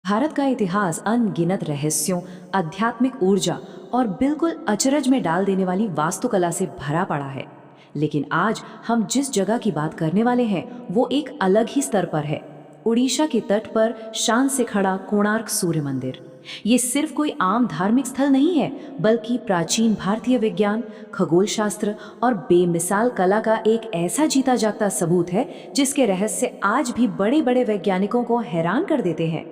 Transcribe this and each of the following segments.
भारत का इतिहास अनगिनत रहस्यों, आध्यात्मिक ऊर्जा और बिल्कुल अचरज में डाल देने वाली वास्तुकला से भरा पड़ा है। लेकिन आज हम जिस जगह की बात करने वाले हैं वो एक अलग ही स्तर पर है। उड़ीसा के तट पर शान से खड़ा कोणार्क सूर्य मंदिर। ये सिर्फ कोई आम धार्मिक स्थल नहीं है, बल्कि प्राचीन भारतीय विज्ञान, खगोल शास्त्र और बेमिसाल कला का एक ऐसा जीता जागता सबूत है जिसके रहस्य आज भी बड़े बड़े वैज्ञानिकों को हैरान कर देते हैं।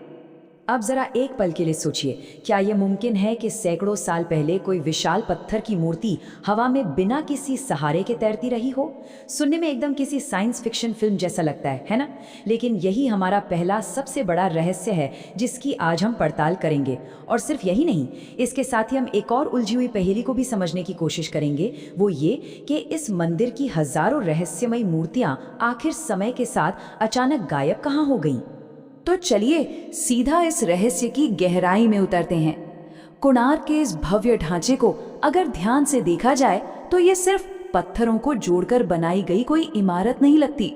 अब जरा एक पल के लिए सोचिए, क्या यह मुमकिन है कि सैकड़ों साल पहले कोई विशाल पत्थर की मूर्ति हवा में बिना किसी सहारे के तैरती रही हो? सुनने में एकदम किसी साइंस फिक्शन फिल्म जैसा लगता है ना? लेकिन यही हमारा पहला सबसे बड़ा रहस्य है जिसकी आज हम पड़ताल करेंगे। और सिर्फ यही नहीं, इसके साथ ही हम एक और उलझी हुई पहेली को भी समझने की कोशिश करेंगे। वो ये कि इस मंदिर की हजारों रहस्यमयी मूर्तियां आखिर समय के साथ अचानक गायब कहाँ हो गईं? तो चलिए सीधा इस रहस्य की गहराई में उतरते हैं। कोणार्क के इस भव्य ढांचे को अगर ध्यान से देखा जाए तो ये सिर्फ पत्थरों को जोड़कर बनाई गई कोई इमारत नहीं लगती।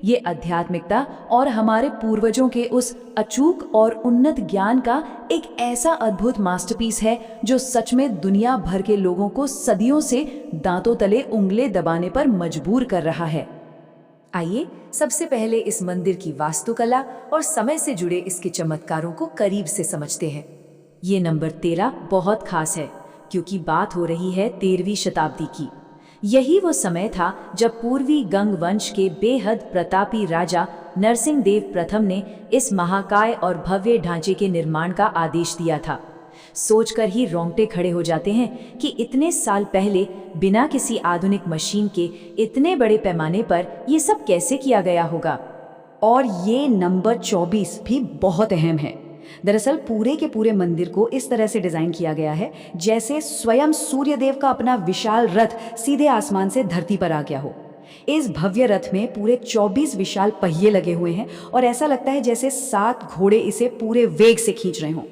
ये आध्यात्मिकता और हमारे पूर्वजों के उस अचूक और उन्नत ज्ञान का एक ऐसा अद्भुत मास्टरपीस है जो सच में दुनिया भर के लोगों को सदियों से दांतों तले उंगली दबाने पर मजबूर कर रहा है। आइए सबसे पहले इस मंदिर की वास्तुकला और समय से जुड़े इसके चमत्कारों को करीब से समझते हैं। ये नंबर 13 बहुत खास है क्योंकि बात हो रही है 13वीं शताब्दी की। यही वो समय था जब पूर्वी गंग वंश के बेहद प्रतापी राजा नरसिंह देव प्रथम ने इस महाकाय और भव्य ढांचे के निर्माण का आदेश दिया था। सोचकर ही रोंगटे खड़े हो जाते हैं कि इतने साल पहले बिना किसी आधुनिक मशीन के इतने बड़े पैमाने पर ये सब कैसे किया गया होगा। और ये नंबर 24 भी बहुत अहम है। दरअसल पूरे के पूरे मंदिर को इस तरह से डिजाइन किया गया है जैसे स्वयं सूर्यदेव का अपना विशाल रथ सीधे आसमान से धरती पर आ गया हो। इस भव्य रथ में पूरे 24 विशाल पहिए लगे हुए हैं और ऐसा लगता है जैसे 7 घोड़े इसे पूरे वेग से खींच रहे हों।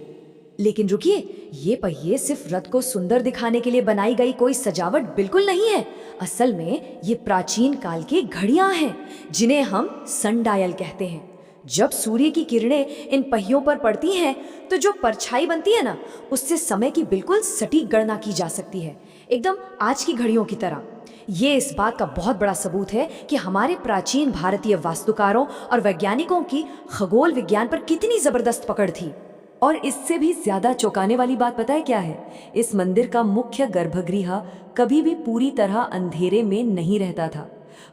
लेकिन रुकिए, ये पहिए सिर्फ रथ को सुंदर दिखाने के लिए बनाई गई कोई सजावट बिल्कुल नहीं है। असल में ये प्राचीन काल की घड़ियां हैं जिन्हें हम सनडायल कहते हैं। जब सूर्य की किरणें इन पहियों पर पड़ती हैं तो जो परछाई बनती है ना, उससे समय की बिल्कुल सटीक गणना की जा सकती है, एकदम आज की घड़ियों की तरह। ये इस बात का बहुत बड़ा सबूत है कि हमारे प्राचीन भारतीय वास्तुकारों और वैज्ञानिकों की खगोल विज्ञान पर कितनी जबरदस्त पकड़ थी। और इससे भी ज्यादा चौंकाने वाली बात पता है क्या है? इस मंदिर का मुख्य गर्भगृह कभी भी पूरी तरह अंधेरे में नहीं रहता था।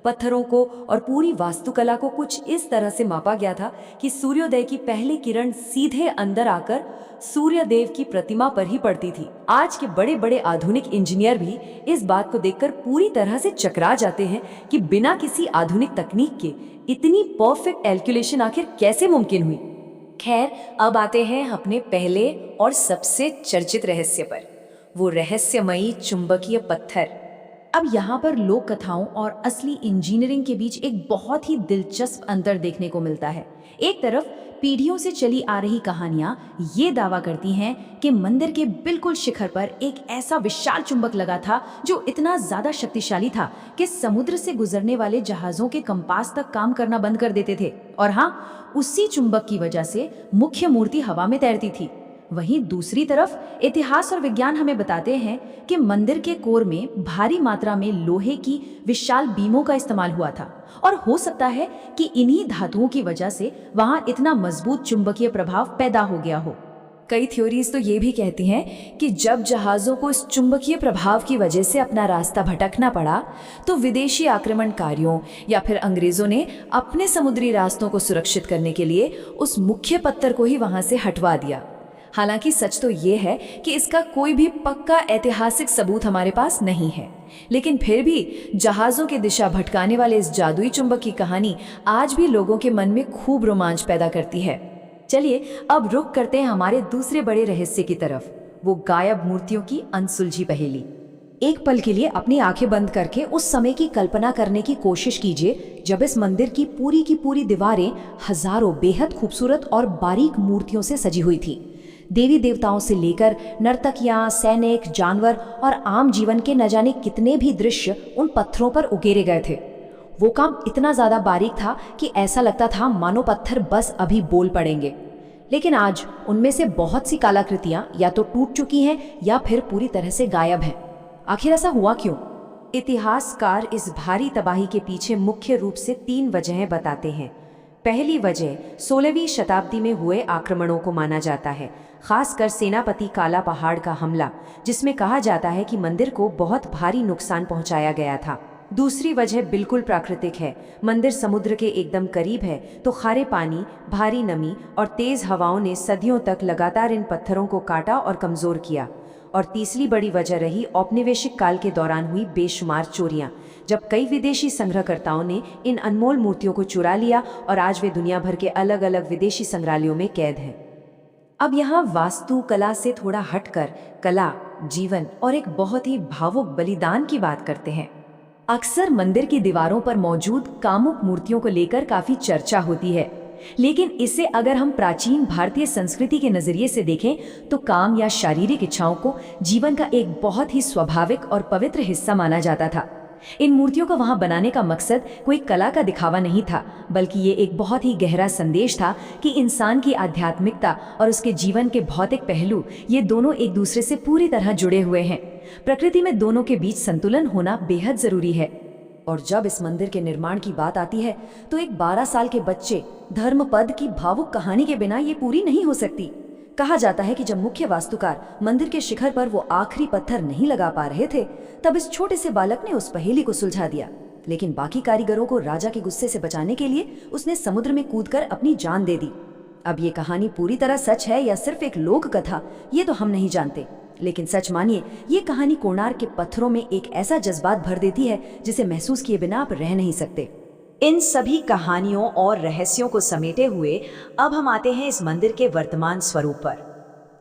पत्थरों को और पूरी वास्तुकला को कुछ इस तरह से मापा गया था कि सूर्योदय की पहली किरण सीधे अंदर आकर सूर्यदेव की प्रतिमा पर ही पड़ती थी। आज के बड़े बड़े आधुनिक इंजीनियर भी इस बात को देखकर पूरी तरह से चकरा जाते हैं कि बिना किसी आधुनिक तकनीक के इतनी परफेक्ट कैलकुलेशन आखिर कैसे मुमकिन हुई। खैर, अब आते हैं अपने पहले और सबसे चर्चित रहस्य पर, वो रहस्यमयी चुंबकीय पत्थर। अब यहाँ पर लोक कथाओं और असली इंजीनियरिंग के बीच एक बहुत ही दिलचस्प अंतर देखने को मिलता है। एक तरफ पीढ़ियों से चली आ रही कहानियां ये दावा करती हैं कि मंदिर के बिल्कुल शिखर पर एक ऐसा विशाल चुंबक लगा था जो इतना ज्यादा शक्तिशाली था कि समुद्र से गुजरने वाले जहाजों के कंपास तक काम करना बंद कर देते थे। और हाँ, उसी चुंबक की वजह से मुख्य मूर्ति हवा में तैरती थी। वहीं दूसरी तरफ इतिहास और विज्ञान हमें बताते हैं कि मंदिर के कोर में भारी मात्रा में लोहे की विशाल बीमों का इस्तेमाल हुआ था और हो सकता है कि इन्हीं धातुओं की वजह से वहां इतना मजबूत चुंबकीय प्रभाव पैदा हो गया हो। कई थ्योरीज तो ये भी कहती हैं कि जब जहाजों को इस चुंबकीय प्रभाव की वजह से अपना रास्ता भटकना पड़ा तो विदेशी आक्रमणकारियों या फिर अंग्रेजों ने अपने समुद्री रास्तों को सुरक्षित करने के लिए उस मुख्य पत्थर को ही वहां से हटवा दिया। हालांकि सच तो ये है कि इसका कोई भी पक्का ऐतिहासिक सबूत हमारे पास नहीं है, लेकिन फिर भी जहाजों की दिशा भटकाने वाले इस जादुई चुंबक की कहानी आज भी लोगों के मन में खूब रोमांच पैदा करती है। चलिए अब रुख करते हैं हमारे दूसरे बड़े रहस्य की तरफ, वो गायब मूर्तियों की अनसुलझी पहेली। एक पल के लिए अपनी आंखें बंद करके उस समय की कल्पना करने की कोशिश कीजिए जब इस मंदिर की पूरी दीवारें हजारों बेहद खूबसूरत और बारीक मूर्तियों से सजी हुई थी। देवी देवताओं से लेकर नर्तकियां, सैनिक, जानवर और आम जीवन के न जाने कितने भी दृश्य उन पत्थरों पर उकेरे गए थे। वो काम इतना ज्यादा बारीक था कि ऐसा लगता था मानो पत्थर बस अभी बोल पड़ेंगे। लेकिन आज उनमें से बहुत सी कलाकृतियां या तो टूट चुकी हैं या फिर पूरी तरह से गायब हैं। आखिर ऐसा हुआ क्यों? इतिहासकार इस भारी तबाही के पीछे मुख्य रूप से 3 वजहें बताते हैं। पहली वजह 16वीं शताब्दी में हुए आक्रमणों को माना जाता है, खासकर सेनापति काला पहाड़ का हमला, जिसमें कहा जाता है कि मंदिर को बहुत भारी नुकसान पहुंचाया गया था। दूसरी वजह बिल्कुल प्राकृतिक है। मंदिर समुद्र के एकदम करीब है, तो खारे पानी, भारी नमी और तेज हवाओं ने सदियों तक लगातार इन पत्थरों को काटा और कमजोर किया। और तीसरी बड़ी वजह रही औपनिवेशिक काल के दौरान हुई बेशुमार चोरियां, जब कई विदेशी संग्रहकर्ताओं ने इन अनमोल मूर्तियों को चुरा लिया और आज वे दुनिया भर के अलग अलग विदेशी संग्रहालयों में कैद हैं। अब यहाँ वास्तुकला से थोड़ा हटकर कला, जीवन और एक बहुत ही भावुक बलिदान की बात करते हैं। अक्सर मंदिर की दीवारों पर मौजूद कामुक मूर्तियों को लेकर काफी चर्चा होती है, लेकिन इसे अगर हम प्राचीन भारतीय संस्कृति के नजरिए से देखें तो काम या शारीरिक इच्छाओं को जीवन का एक बहुत ही स्वाभाविक और पवित्र हिस्सा माना जाता था। इन मूर्तियों को वहां बनाने का मकसद कोई कला का दिखावा नहीं था, बल्कि ये एक बहुत ही गहरा संदेश था कि इंसान की आध्यात्मिकता और उसके जीवन के भौतिक पहलू, ये दोनों एक दूसरे से पूरी तरह जुड़े हुए हैं। प्रकृति में दोनों के बीच संतुलन होना बेहद जरूरी है। और जब इस मंदिर के निर्माण की बात आती है तो एक 12 साल के बच्चे धर्मपद की भावुक कहानी के बिना ये पूरी नहीं हो सकती। कहा जाता है कि जब मुख्य वास्तुकार मंदिर के शिखर पर वो आखिरी पत्थर नहीं लगा पा रहे थे, तब इस छोटे से बालक ने उस पहेली को सुलझा दिया। लेकिन बाकी कारीगरों को राजा के गुस्से से बचाने के लिए उसने समुद्र में कूदकर अपनी जान दे दी। अब ये कहानी पूरी तरह सच है या सिर्फ एक लोक कथा, ये तो हम नहीं जानते, लेकिन सच मानिए ये कहानी कोणार्क के पत्थरों में एक ऐसा जज्बात भर देती है जिसे महसूस किए बिना आप रह नहीं सकते। इन सभी कहानियों और रहस्यों को समेटे हुए अब हम आते हैं इस मंदिर के वर्तमान स्वरूप पर।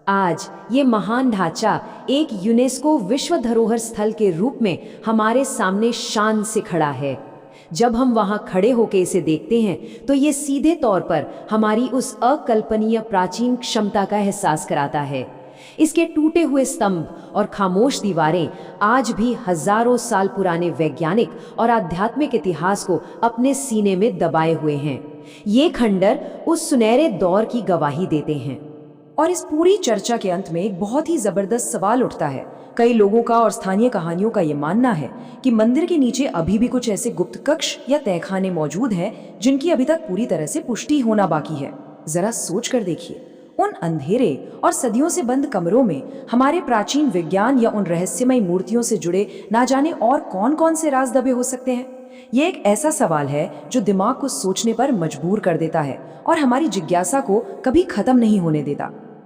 आज ये महान ढांचा एक यूनेस्को विश्व धरोहर स्थल के रूप में हमारे सामने शान से खड़ा है। जब हम वहां खड़े होकर इसे देखते हैं तो ये सीधे तौर पर हमारी उस अकल्पनीय प्राचीन क्षमता का एहसास कराता है। इसके टूटे हुए स्तंभ और खामोश दीवारें आज भी हजारों साल पुराने वैज्ञानिक और आध्यात्मिक इतिहास को अपने सीने में दबाए हुए हैं। ये खंडर उस सुनहरे दौर की गवाही देते हैं। और इस पूरी चर्चा के अंत में एक बहुत ही जबरदस्त सवाल उठता है। कई लोगों का और स्थानीय कहानियों का ये मानना है कि मंदिर के नीचे अभी भी कुछ ऐसे गुप्त कक्ष या तहखाने मौजूद हैं जिनकी अभी तक पूरी तरह से पुष्टि होना बाकी है। जरा सोच कर देखिए, उन अंधेरे और सदियों से बंद कमरों में हमारे प्राचीन विज्ञान या उन रहस्यमय मूर्तियों से जुड़े ना जाने और कौन कौन से राज दबे हो सकते हैं। ये एक ऐसा सवाल है जो दिमाग को सोचने पर मजबूर कर देता है और हमारी जिज्ञासा को कभी खत्म नहीं होने देता।